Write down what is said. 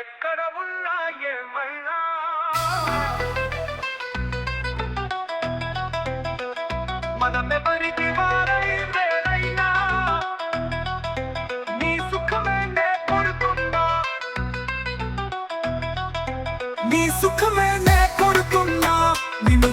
ఎక్కడ ఉన్నా ఏమైనా మనమెవరికి వారై వేరైనా నీ సుఖమే నే కోరుతున్నా, నీ సుఖమే నే కోరుతున్నా, నిన్ను